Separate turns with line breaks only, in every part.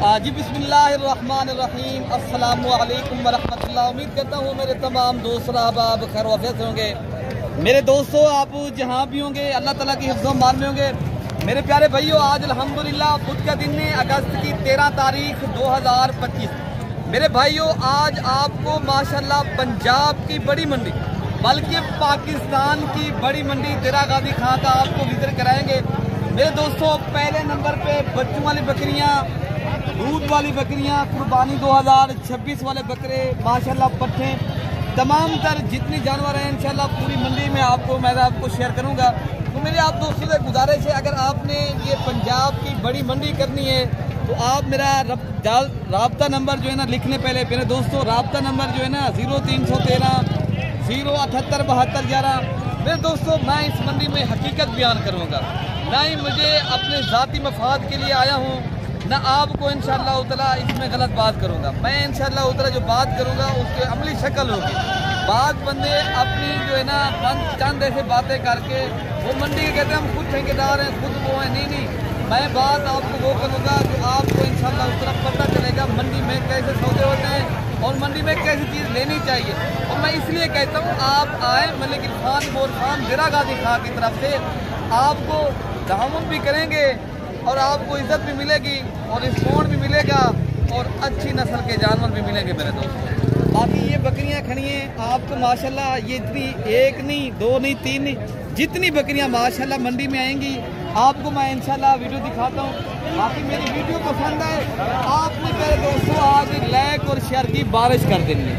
जी बिस्मिल्लाहिर्रहमानिर्रहीम, अस्सलामु अलैकुम वरहमतुल्लाह। उम्मीद करता हूँ मेरे तमाम दोस्त आप खैर वाफियत से होंगे। मेरे दोस्तों, आप जहाँ भी होंगे अल्लाह ताला की हिफ्ज़ मान में होंगे। मेरे प्यारे भाइयों, आज अल्हम्दुलिल्लाह बुध का दिन है, अगस्त की 13 तारीख 2025। मेरे भाइयों, आज आपको माशाल्लाह पंजाब की बड़ी मंडी बल्कि पाकिस्तान की बड़ी मंडी देरा गाजी खां का आपको विजिट कराएंगे। मेरे दोस्तों, पहले नंबर पे बच्चों वाली बकरियां, दूध वाली बकरियां, कुर्बानी 2026 वाले बकरे, माशाल्लाह पट्ठे, तमाम तर जितनी जानवर हैं इंशाल्लाह पूरी मंडी में मैं आपको शेयर करूंगा। तो मेरे आप दोस्तों से गुजारिश है, अगर आपने ये पंजाब की बड़ी मंडी करनी है तो आप मेरा राब्ता नंबर जो है ना लिखने पहले मेरे दोस्तों, राब्ता नंबर जो है ना 0313 078 72 11। मेरे दोस्तों, मैं इस मंडी में हकीकत बयान करूंगा, ना ही मुझे अपने ज़ाती मफाद के लिए आया हूँ, ना आपको इंशाअल्लाह उतला इसमें गलत बात करूंगा। मैं इंशाअल्लाह उतला जो बात करूंगा उसके अमली शक्ल होगी। बात बंदे अपनी जो है ना चंद ऐसे बातें करके वो मंडी के कहते हैं हम खुद ठेकेदार हैं, खुद वो हैं। नहीं, मैं बात आपको वो करूँगा कि आपको इंशाअल्लाह उस तरफ पता चलेगा मंडी में कैसे सौदे होते हैं और मंडी में कैसी चीज़ लेनी चाहिए। और मैं इसलिए कहता हूँ आप आए, मलिक इरफान बोर खान देरा गाजी खां की तरफ से आपको ताउन भी करेंगे और आपको इज्जत भी मिलेगी और रिस्पॉन्ड भी मिलेगा और अच्छी नस्ल के जानवर भी मिलेंगे मेरे दोस्तों। बाकी ये बकरियां खड़ी हैं आपको माशाल्लाह, ये इतनी एक नहीं, दो नहीं, तीन नहीं, जितनी बकरियां माशाल्लाह मंडी में आएंगी आपको मैं इंशाल्लाह वीडियो दिखाता हूँ। बाकी मेरी वीडियो पसंद है आपने मेरे दोस्तों आज लाइक और शेयर की बारिश कर देनी है।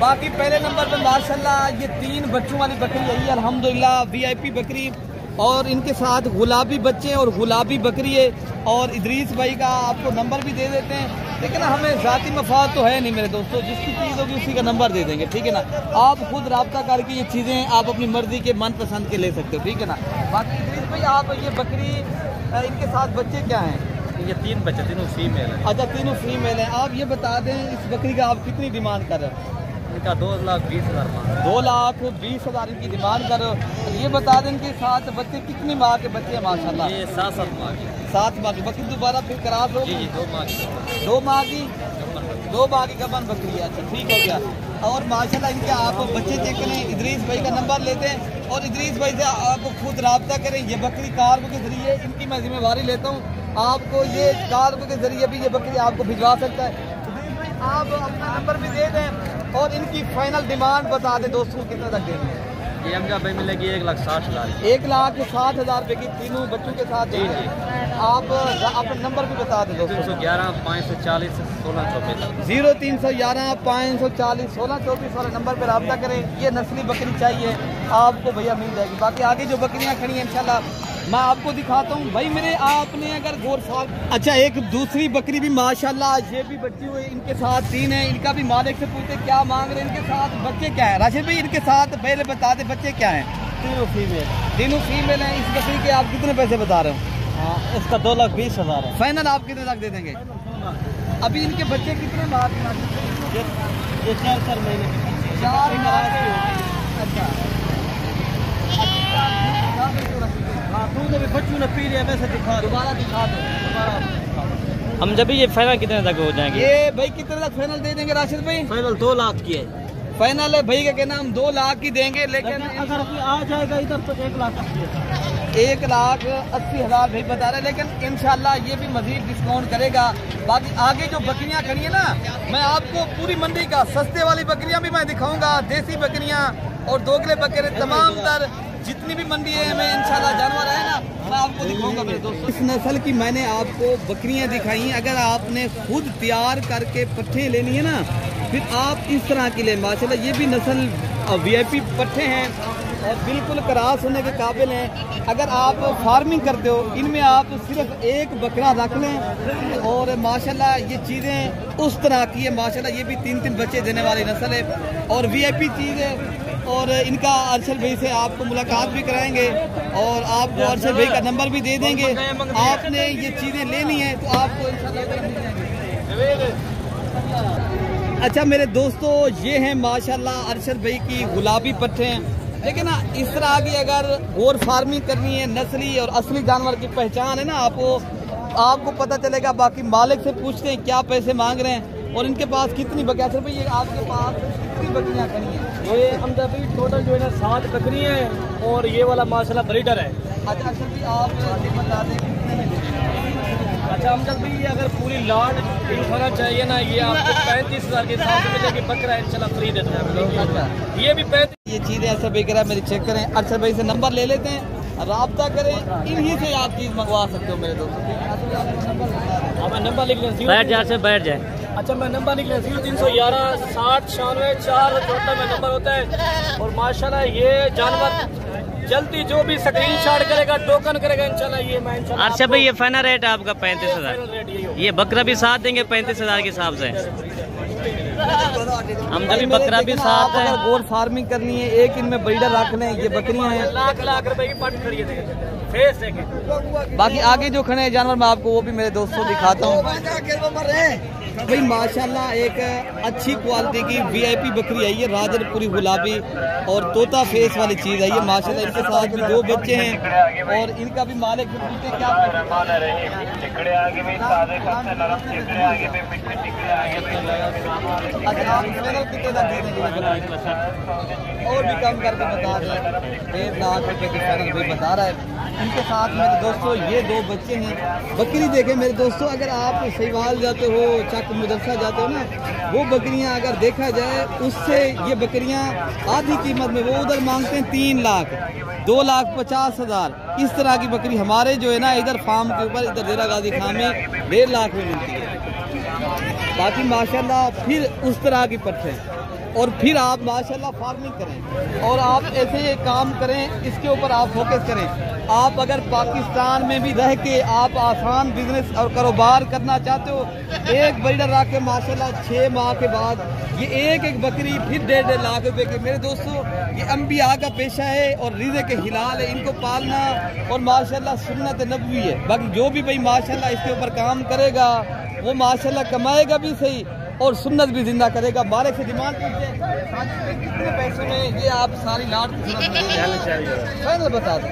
बाकी पहले नंबर पर माशाल्लाह ये 3 बच्चों वाली बकरी है अल्हम्दुलिल्लाह, VIP बकरी, और इनके साथ गुलाबी बच्चे और गुलाबी बकरी है। और इदरीस भाई का आपको नंबर भी दे देते हैं, लेकिन हमें ज़ाती मफाद तो है नहीं मेरे दोस्तों, जिसकी चीज़ होगी उसी का नंबर दे देंगे, ठीक है ना। आप खुद रब्ता करके ये चीज़ें आप अपनी मर्जी के मन पसंद के ले सकते हो, ठीक है ना। बाकी इदरीस भाई, आप ये बकरी इनके साथ बच्चे क्या हैं?
ये 3 बच्चे, तीनों फीमेल है।
अच्छा, तीनों फीमेल हैं। आप ये बता दें इस बकरी का आप कितनी डिमांड कर रहे हो?
इनका 2,20,000 मांग।
2,20,000 इनकी डिमांड करो। ये बता दें कि साथ बच्चे कितनी माह के बच्चे हैं माशाल्लाह?
ये 7 माह की।
7 माह की बकरी दोबारा फिर करार हो?
जी 2 माह की।
2 माह की, 2 माह की गबन बकरी है। अच्छा, ठीक हो गया। और माशाल्लाह इनके आप बच्चे चेक करें, इदरीस भाई का नंबर लेते हैं और इदरीस भाई से आपको खुद रब्ता करें। ये बकरी कार्गो के जरिए इनकी मैं जिम्मेवारी लेता हूँ, आपको ये कार्गो के जरिए भी ये बकरी आपको भिजवा सकता है। इदरीस भाई आप अपना नंबर भी दे दें और इनकी फाइनल डिमांड बता दें दोस्तों, कितना तक देंगे?
ये हमका भाई मिलेगी 1,60,000।
1,60,000 रुपये की तीनों बच्चों के साथ। जी जी, आप अपना नंबर भी बता दें दोस्तों।
311 540 1624
0311 540 1624 वाले नंबर पर रब्ता करें। ये नस्ली बकरी चाहिए आपको भैया मिल जाएगी। बाकी आगे जो बकरियां खड़ी हैं इंशाल्लाह मैं आपको दिखाता हूँ। भाई मेरे आपने अगर गौर साल, अच्छा एक दूसरी बकरी भी माशाल्लाह ये भी बच्ची हुई, इनके साथ 3 है। इनका भी मालिक से पूछते क्या मांग रहे हैं, इनके साथ बच्चे क्या है? राशिद भाई इनके साथ पहले बता दे बच्चे क्या हैं?
3 फीमेल।
3 फीमेल हैं। इस बकरी के आप कितने पैसे बता रहे हो?
हाँ, इसका 2,20,000 है।
फाइनल आप कितने तक दे देंगे? अभी इनके बच्चे कितने माह के?
ये 4 महीने की।
4 माह के। अच्छा, दूध अभी बच्चों ने पी लिया, वैसे दोबारा दिखा दो।
हम जब ये फाइनल कितने तक हो जाएंगे?
ये भाई कितने तक फाइनल दे देंगे राशिद भाई?
फाइनल 2 लाख की है।
फाइनल है भाई का कहना हम 2 लाख की देंगे, लेकिन
अगर आ जाएगा इधर तो 1 लाख
1,80,000 भाई बता रहे हैं, लेकिन इंशाल्लाह ये भी मजीद डिस्काउंट करेगा। बाकी आगे जो बकरियां खड़ी है ना, मैं आपको पूरी मंडी का सस्ते वाली बकरियां भी मैं दिखाऊंगा, देसी बकरियां और दोगले बकरे, तमाम तर जितनी भी मंडी है मैं इंशाल्लाह जानवर है ना मैं आपको दिखाऊंगा मेरे दोस्तों। इस नस्ल की मैंने आपको बकरियां दिखाई। अगर आपने खुद तैयार करके पट्ठे लेनी है ना, फिर आप इस तरह की ले। माशाल्लाह ये भी नस्ल VIP पट्ठे हैं और बिल्कुल क्रॉस होने के काबिल हैं। अगर आप फार्मिंग करते हो, इनमें आप सिर्फ एक बकरा रख लें और माशाल्लाह ये चीज़ें उस तरह की है। माशाल्लाह ये भी 3 बच्चे देने वाली नस्ल है और VIP चीज़ है। और इनका अरशद भाई से आपको मुलाकात भी कराएंगे और आपको अरशद भाई का नंबर भी दे देंगे। आपने ये चीज़ें लेनी है तो आपको अच्छा मेरे दोस्तों, ये हैं माशाल्लाह अरशद भाई की गुलाबी पट्टे हैं। लेकिन ना इस तरह की अगर और फार्मिंग करनी है, नस्ली और असली जानवर की पहचान है ना आपको, आपको पता चलेगा। बाकी मालिक से पूछते हैं क्या पैसे मांग रहे हैं और इनके पास कितनी बकरियां। सर भाई ये आपके पास कितनी बकरियां खड़ी हैं?
ये हमदा भाई टोटल जो है ना 7 बकरी हैं और ये वाला माशाल्लाह ब्रीडर है।
अच्छा सर जी आप बता दें कितने में देंगे?
अच्छा अमजद भाई अगर पूरी लाट होना चाहिए ना ये आपको 35,000 के हिसाब से मिलेगी बकरा इंशाल्लाह फ्री देते हैं।
अच्छा
ये भी 35
ये चीज़ें ऐसा बेकरा मेरी चेक करें। अरशद भाई से नंबर ले लेते हैं, राब्ता करें, इन्हीं से आप चीज़ मंगवा सकते हो मेरे दोस्तों।
अब नंबर लिख लें,
बैठ जा से बैठ जाए।
अच्छा मैं नंबर लिख लें 0311 60 96 4 चौथा में नंबर होता है। और माशाल्लाह ये जानवर जल्दी जो भी स्क्रीन शॉट करेगा टोकन करेगा इंशाल्लाह ये मैं इंशाल्लाह।
अच्छा भाई ये फाइनल रेट है आपका 35,000। ये बकरा भी साथ देंगे 35,000 के हिसाब से। हम भी बकरा भी साथ है।
अगर गोल फार्मिंग करनी है एक इनमें ब्रीडर रख लें, ये बकरियां हैं
लाख लाख रुपए की पट खड़ी है फेस देखें।
बाकी आगे जो खड़े हैं जानवर मैं आपको वो भी मेरे दोस्तों दिखाता हूँ। भाई माशाल्लाह एक अच्छी क्वालिटी की VIP बकरी है ये, राजनपुरी गुलाबी और तोता फेस वाली चीज़ है ये माशाल्लाह। इनके साथ भी 2 बच्चे हैं और इनका भी मालिक क्या और भी कम करके बता रहे हैं 1.5 लाख रुपए की फाइनल भाई बता रहा है। इनके साथ मेरे दोस्तों ये 2 बच्चे हैं। बकरी देखें मेरे दोस्तों, अगर आप सहीवाल जाते हो चक मुदरसा जाते हो ना, वो बकरियां अगर देखा जाए उससे ये बकरियां आधी कीमत में, वो उधर मांगते हैं 3 लाख 2,50,000। इस तरह की बकरी हमारे जो है ना इधर फार्म के ऊपर इधर डेरा गाजी खां में 1.5 लाख में मिलती है। बाकी माशाल्लाह फिर उस तरह की पट्टे और फिर आप माशाल्लाह फार्मिंग करें और आप ऐसे काम करें, इसके ऊपर आप फोकस करें। आप अगर पाकिस्तान में भी रह के आप आसान बिजनेस और कारोबार करना चाहते हो, एक ब्रीडर रख के माशाल्लाह 6 माह के बाद ये एक बकरी फिर 1.5 लाख रुपए की। मेरे दोस्तों ये अंबिया का पेशा है और रिज़्क़ के हिलाल है, इनको पालना और माशाल्लाह सुन्नत नबवी है। बाकी जो भी भाई माशाल्लाह इसके ऊपर काम करेगा वो माशाल्लाह कमाएगा भी सही और सुन्नत भी जिंदा करेगा। मालिक से डिमांड करते हैं कितने पैसों में ये आप सारी लाट फाइनल बता दें।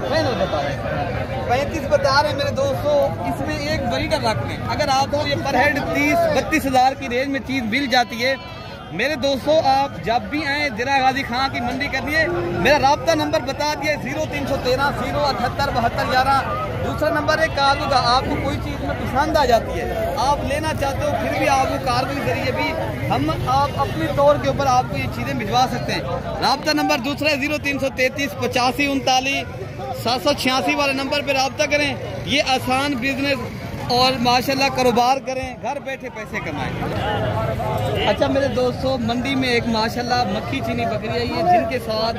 फाइनल बता दें 35 बता रहे हैं मेरे दोस्तों। इसमें एक ब्रीडर रख लें, अगर आपको ये पर हेड 30-32 हज़ार की रेंज में चीज़ मिल जाती है मेरे दोस्तों। आप जब भी आए डेरा गाजी खां की मंडी करनी है, मेरा राब्ता नंबर बता दिया 0313 078 72 11। दूसरा नंबर है कार्गो का, आपको कोई चीज़ में पसंद आ जाती है आप लेना चाहते हो फिर भी आपको कार्गो के जरिए भी हम आप अपने तौर के ऊपर आपको ये चीज़ें भिजवा सकते हैं। राब्ता नंबर दूसरा है 0333 85 39 786 वाले नंबर पर राब्ता करें। ये आसान बिजनेस और माशाल्लाह कारोबार करें, घर बैठे पैसे कमाएं। अच्छा मेरे दोस्तों मंडी में एक माशाल्लाह मक्खी चीनी बकरी आई है जिनके साथ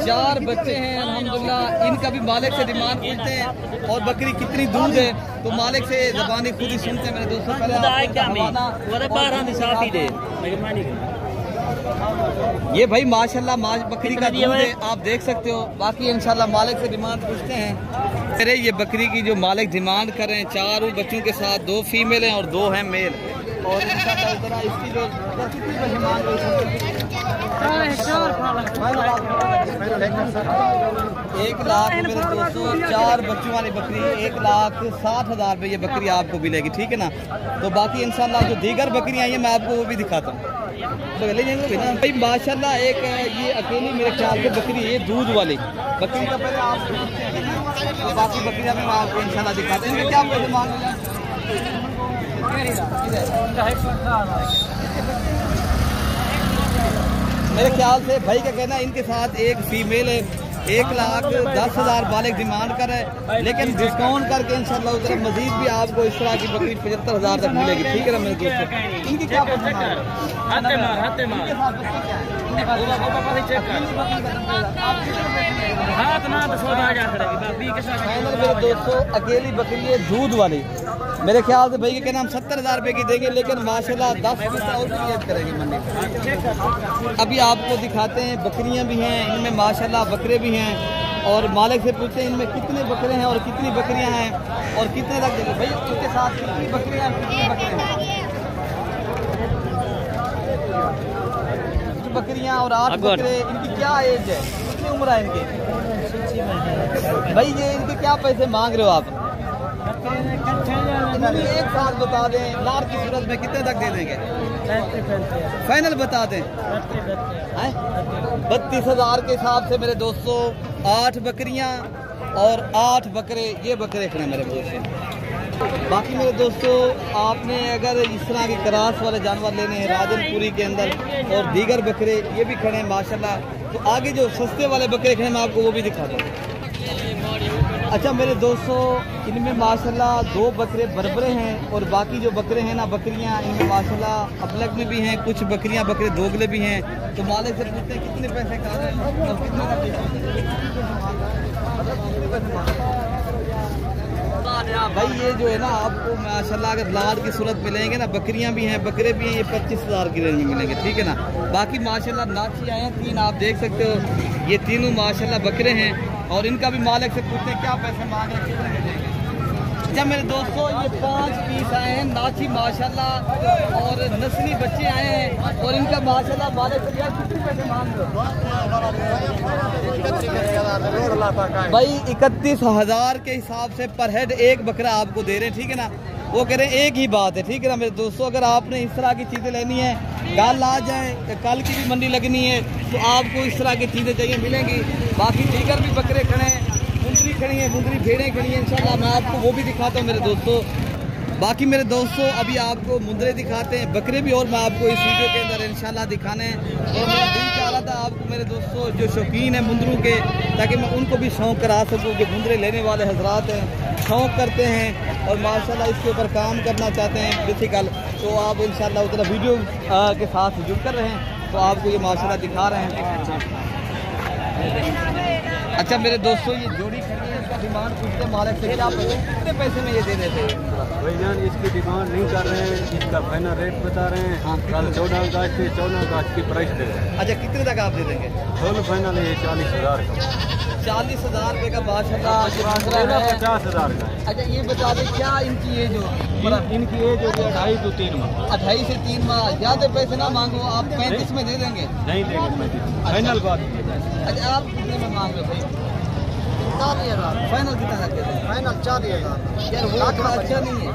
4 बच्चे हैं अल्हम्दुलिल्लाह। इनका भी मालिक से डिमांड पूछते हैं और बकरी कितनी दूध है तो मालिक से ज़बानी खुद ही सुनते हैं मेरे दोस्तों। ये भाई माशाल्लाह बकरी का दूध है आप देख सकते हो। बाकी इंशाल्लाह मालिक से डिमांड पूछते हैं। अरे ये बकरी की जो मालिक डिमांड कर रहे हैं 4 बच्चों के साथ 2 फीमेल हैं और 2 हैं मेल। और इंशाल्लाह इसकी जो कितनी डिमांड 1 लाख मेरे दोस्तों 4 बच्चों वाली बकरी 1,60,000 रुपये ये बकरी आपको मिलेगी, ठीक है ना। तो बाकी इंशाल्लाह जो दीगर बकरियाँ आई हैं मैं आपको वो भी दिखाता हूँ। ले जाएंगे ना भाई माशाल्लाह। एक ये अकेली मेरे ख्याल से बकरी है दूध वाली बकरी का पहले आप तो बाकी बकरियां में आपको इंशाल्लाह दिखाते हैं। क्या पैसे मांग रहे हैं? मेरे ख्याल से भाई का कहना है इनके साथ एक फीमेल है 1,10,000 मालिक डिमांड कर है, लेकिन डिस्काउंट करके इंशाल्लाह उधर मजीद भी आपको इस तरह की बकरी 75,000 तक मिलेगी, ठीक है ना मेरे दोस्तों। इनकी क्या फाइनल मेरे दोस्तों अकेली बकरी है दूध वाली। मेरे ख्याल से भाई के कहना हम 70,000 रुपये की देंगे, लेकिन माशाल्लाह 10 और भी करेंगे मंडी में। अभी आपको दिखाते हैं बकरियां भी हैं इनमें माशाल्लाह, बकरे भी हैं और मालिक से पूछते हैं इनमें कितने बकरे हैं और कितनी बकरियां हैं और कितने तक देंगे। भाई उसके साथ कितनी बकरियां हैं कितने बकरे हैं? बकरियां और 8 बकरे। इनकी क्या एज है, कितनी उम्र है इनकी? भाई ये इनके क्या पैसे मांग रहे हो आप? एक साथ बता दें, लार की सूरत में कितने तक दे देंगे? फाइनल बता दें। 32,000 के हिसाब से मेरे दोस्तों 8 बकरियां और 8 बकरे, ये बकरे खड़े मेरे दोस्तों। बाकी मेरे दोस्तों आपने अगर इस तरह के क्रास वाले जानवर लेने हैं राजनपुरी के अंदर और दीगर बकरे ये भी खड़े हैं माशाल्लाह, तो आगे जो सस्ते वाले बकरे खड़े हैं मैं आपको वो भी दिखा दूँ। अच्छा मेरे दोस्तों इनमें माशाल्लाह 2 बकरे बरबरे हैं और बाकी जो बकरे हैं ना बकरियां इनमें माशाल्लाह अपलग में भी हैं, कुछ बकरियां बकरे दोगले भी हैं। तो मालिक से पूछते हैं कितने पैसे का रहे हैं और कितने का भाई। ये जो है ना आपको माशाल्लाह अगर लाड की सूरत मिलेंगे ना, बकरियां भी हैं बकरे भी हैं, ये 25,000 की रेंज में मिलेंगे, ठीक है ना। बाकी माशाल्लाह नाची आए हैं 3, आप देख सकते हो ये तीनों माशाल्लाह बकरे हैं और इनका भी मालिक से पूछते हैं क्या पैसे मांग रहे हैं, कितने में देंगे। अच्छा मेरे दोस्तों ये 5 पीस आए हैं नाची माशाल्लाह और नस्ली बच्चे आए हैं और इनका माशाल्लाह मालिक से यार कितने पैसे मांग रहे हो भाई? 31,000 के हिसाब से पर हेड एक बकरा आपको दे रहे हैं, ठीक है ना। वो कह रहे हैं एक ही बात है, ठीक है ना मेरे दोस्तों। अगर आपने इस तरह की चीज़ें लेनी है कल आ जाए, कल की भी मंडी लगनी है तो आपको इस तरह की चीज़ें चाहिए मिलेंगी। बाकी दीगर भी बकरे खड़े हैं, मुंदरी खड़ी है, मुंदरी भेड़ें खड़ी हैं, इंशाल्लाह मैं आपको वो भी दिखाता हूँ मेरे दोस्तों। बाकी मेरे दोस्तों अभी आपको मुंदरे दिखाते हैं, बकरे भी और मैं आपको इस वीडियो के अंदर इंशाल्लाह दिखाने हैं। और मेरा दिल चाह रहा था आपको मेरे दोस्तों जो शौकीन है मुंदरों के, ताकि मैं उनको भी शौक़ करा सकूँ कि मुंदरे लेने वाले हजरात हैं, शौक़ करते हैं और माशाल्लाह इसके ऊपर काम करना चाहते हैं बेसिकल, तो आप इंशाल्लाह उतना वीडियो के साथ जुड़ कर रहे हैं तो आपको ये माशाल्लाह दिखा रहे हैं। अच्छा मेरे दोस्तों ये जोड़ी खड़ी है, इसका डिमांड पूछते मालिक से क्या कितने पैसे में ये दे देते हैं?
भाईजान इसकी डिमांड नहीं कर रहे हैं, इसका फाइनल रेट बता रहे हैं। कल 14 अगस्त से 14 अगस्त की प्राइस दे रहे हैं।
अच्छा कितने तक आप दे देंगे?
दोनों फाइनल है 40,000 का।
40,000 रुपये का माशाल्लाह
50,000 का।
अच्छा ये बता दें क्या इनकी एज हो?
इनकी एज हो गई 2.5 से 3 माह।
2.5 से 3 माह। ज़्यादा पैसे ना मांगो, आप 35 में दे देंगे?
नहीं देंगे 35 फाइनल बात।
अच्छा आप कितने में मांग रहे हो भाई? 40,000 फाइनल कितना रखते हैं? फाइनल 40,000 यार वो थोड़ा अच्छा नहीं है,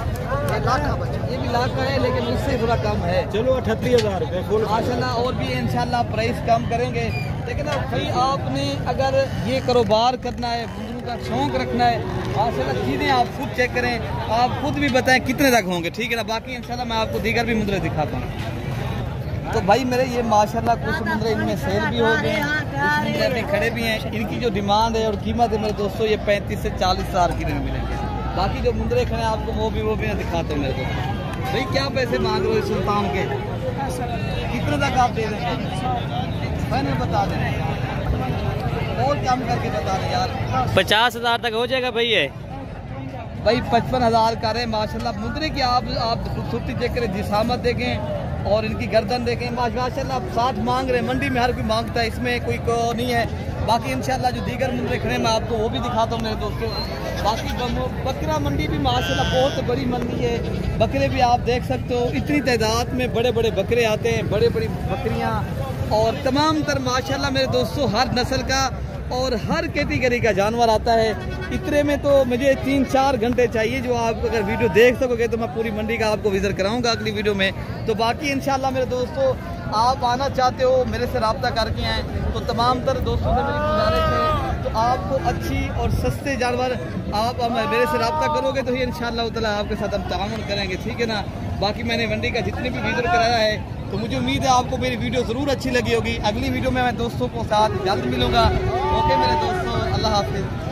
ये लाख का बच्चा, ये भी लाख का है लेकिन उससे थोड़ा कम है।
चलो 38,000 रुपये फुल
माशाल्लाह और भी इंशाल्लाह प्राइस कम करेंगे। लेकिन भाई आपने अगर ये कारोबार करना है, मुंदरों का शौक रखना है, माशाल्लाह चीज़ें आप खुद चेक करें, आप खुद भी बताएं कितने तक होंगे, ठीक है ना। बाकी इंशाल्लाह मैं आपको दीगर भी मुंदरे दिखाता हूँ। तो भाई मेरे ये माशाल्लाह कुछ मुंदरे इनमें सेल भी हो गए, कुछ मुंदरे भी खड़े भी हैं। इनकी जो डिमांड है और कीमत है मेरे दोस्तों ये 35 से 40,000 की रेंज मिलेंगे। बाकी जो मुंदरे खड़े हैं आपको वो भी मैं दिखाता हूँ मेरे दोस्तों। भाई क्या पैसे मांग रहे हो सुल्तान के, कितने तक आप दे देंगे? फाइनल बता दें और कम करके बता दें यार।
50,000 तक हो जाएगा भाई ये
भाई 55,000 का रहे माशाल्लाह मुंदरे की। आप खूबसूरती देख कर जिसामत देखें और इनकी गर्दन देखें माशाल्लाह। 60 मांग रहे हैं, मंडी में हर कोई मांगता है, इसमें कोई को नहीं है। बाकी इंशाल्लाह जो दीगर मुंदरे खड़े मैं आपको वो भी दिखाता हूँ मेरे दोस्तों। बाकी बकरा मंडी भी माशाल्लाह बहुत बड़ी मंडी है, बकरे भी आप देख सकते हो इतनी तादाद में बड़े बड़े बकरे आते हैं, बड़े बड़ी बकरियाँ और तमाम तर माशाल्लाह मेरे दोस्तों हर नस्ल का और हर कैटेगरी का जानवर आता है। इतने में तो मुझे 3-4 घंटे चाहिए, जो आप अगर वीडियो देख सकोगे तो मैं पूरी मंडी का आपको विजिट कराऊंगा अगली वीडियो में। तो बाकी इंशाल्लाह मेरे दोस्तों आप आना चाहते हो मेरे से रब्ता करके आएँ तो तमाम तर दोस्तों से मेरी गुजारिश है, तो आपको अच्छी और सस्ते जानवर आप मेरे से रब्ता करोगे तो ही इंशाल्लाह ताला आपके साथ हम तामुन करेंगे, ठीक है ना। बाकी मैंने मंडी का जितने भी विजिट कराया है तो मुझे उम्मीद है आपको मेरी वीडियो ज़रूर अच्छी लगी होगी। अगली वीडियो में मैं दोस्तों को साथ जल्द मिलूंगा। ओके मेरे दोस्तों, अल्लाह हाफिज़।